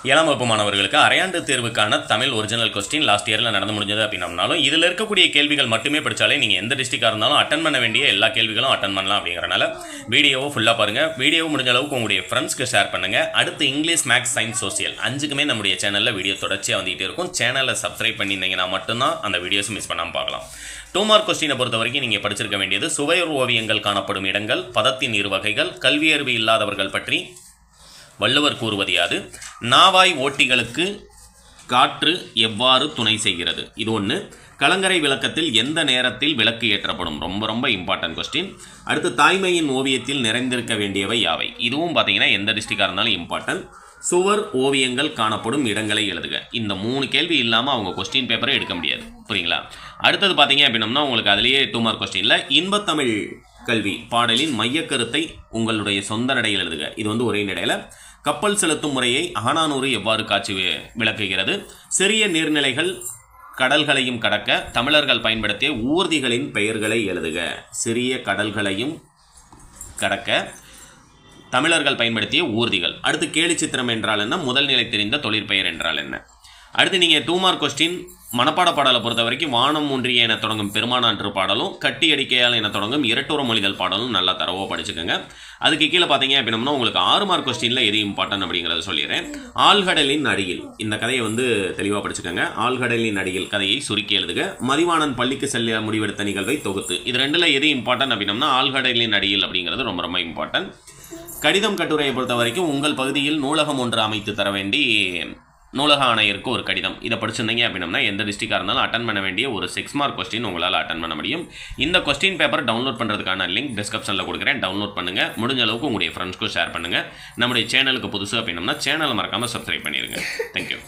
ஏழாம் வகுப்பு மாணவர்களுக்கு அரையாண்டு தேர்வுக்கான தமிழ் ஒரிஜினல் கொஸ்டின் லாஸ்ட் இயரில் நடந்து முடிஞ்சது அப்படின்னாலும் இதில் இருக்கக்கூடிய கேள்விகள் மட்டுமே படித்தாலே நீங்கள் எந்த டிஸ்ட்ரிக்டாக இருந்தாலும் அட்டன் பண்ண வேண்டிய எல்லா கேள்விகளும் அட்டன் பண்ணலாம் அப்படிங்கிறனால வீடியோவை ஃபுல்லாக பாருங்கள். வீடியோ முடிஞ்ச அளவுக்கு உங்களுடைய ஃப்ரெண்ட்ஸ்க்கு ஷேர் பண்ணுங்கள். அடுத்து இங்கிலீஷ், மேக்ஸ், சயின்ஸ், சோசியல் 5க்குமே நம்முடைய சேனலில் வீடியோ தொடர்ச்சியாக வந்துகிட்டே இருக்கும். சேனலை சப்ஸ்கிரைப் பண்ணியிருந்தீங்கன்னா மட்டும்தான் அந்த வீடியோஸ் மிஸ் பண்ணாமல் பார்க்கலாம். 2 மார்க் கொஸ்டினை பொறுத்த வரைக்கும் நீங்கள் படிச்சிருக்க வேண்டியது சுவையுறு ஓவியங்கள் காணப்படும் இடங்கள், பதத்தின் இரு வகைகள், கல்வியறிவு இல்லாதவர்கள் பற்றி வள்ளுவர் கூறுவது யாது, நாவாய் ஓட்டிகளுக்கு காற்று எவ்வாறு துணை செய்கிறது, இது ஒன்று. கலங்கரை விளக்கத்தில் எந்த நேரத்தில் விளக்கு ஏற்றப்படும், ரொம்ப ரொம்ப இம்பார்ட்டன்ட் கொஸ்டின். அடுத்து தாய்மையின் ஓவியத்தில் நிறைந்திருக்க வேண்டியவை யாவை, இதுவும் பார்த்தீங்கன்னா எந்த டிஸ்ட்ரிக்டாக இருந்தாலும் இம்பார்ட்டன்ட். சுவர் ஓவியங்கள் காணப்படும் இடங்களை எழுதுக. இந்த 3 கேள்வி இல்லாமல் அவங்க கொஸ்டின் பேப்பரை எடுக்க முடியாது, புரியுங்களா? அடுத்தது பார்த்தீங்க அப்படின்னம்னா உங்களுக்கு அதுலேயே 2 மார்க் கொஸ்டினில் இன்பத்தமிழ் கல்வி பாடலின் மையக்கருத்தை உங்களுடைய சொந்த நடையில் எழுதுக. இது வந்து ஒரே நடையில். கப்பல் செலுத்தும் முறையை அகநானூறு எவ்வாறு காட்சி விளக்குகிறது, சிறிய நீர்நிலைகள் கடல்களையும் கடக்க தமிழர்கள் பயன்படுத்திய ஊர்திகளின் பெயர்களை எழுதுக. சிறிய கடல்களையும் கடக்க தமிழர்கள் பயன்படுத்திய ஊர்திகள். அடுத்து கேலி சித்திரம் என்றால் என்ன, முதல் நிலை தெரிந்த தொழிற்பெயர் என்றால் என்ன. அடுத்து நீங்கள் 2 மார்க் கொஸ்டின் மனப்பாட பாடலை பொறுத்த வரைக்கும் வானம் ஒன்றிய என தொடங்கும் பெருமானாற்று பாடலும், கட்டி அடிக்கையால் என தொடங்கும் இரட்டுற மொழிதல் பாடலும் நல்லா தரவோ படிச்சுக்கோங்க. அதுக்கு கீழே பார்த்தீங்க அப்படின்னா உங்களுக்கு 6 மார்க் கொஸ்டினில் எது இம்பார்ட்டன் அப்படிங்கிறத சொல்லிடுறேன். ஆழ்கடலின் அடியில், இந்த கதையை வந்து தெளிவாக படிச்சுக்கோங்க. ஆழ்கடலின் அடியில் கதையை சுருக்கி எழுதுக. மதிவாணன் பள்ளிக்கு செல்ல முடிவெடுத்த நிகழ்வை தொகுத்து. இது 2ல் எது இம்பார்ட்டன் அப்படின்னா ஆழ்கடலின் அடியில் அப்படிங்கிறது ரொம்ப ரொம்ப இம்பார்ட்டன்ட். கடிதம் கட்டுரையை பொறுத்த வரைக்கும் உங்கள் பகுதியில் நூலகம் ஒன்று அமைத்து தர வேண்டி நூலக ஆணையருக்கு ஒரு கடிதம். இதை படிச்சிருந்தீங்க அப்படின்னா எந்த டிஸ்ட்ரிக்டாக இருந்தாலும் அட்டன் பண்ண வேண்டிய ஒரு 6 மார்க் கொஸ்டின் உங்களால் அட்டன் பண்ண முடியும். இந்த கொஸ்டின் பேப்பர் டவுன்லோட் பண்ணுறதுக்கான லிங்க் டிஸ்கிரிப்ஷனில் கொடுக்குறேன். டவுன்லோட் பண்ணுங்கள். முடிஞ்ச அளவுக்கு உங்களுடைய ஃப்ரெண்ட்ஸ்க்கும் ஷேர் பண்ணுங்கள். நம்முடைய சேனலுக்கு புதுசு அப்படின்னா சேனலை மறக்காமல் சப்ஸ்கிரைப் பண்ணிடுங்க. தேங்க்யூ.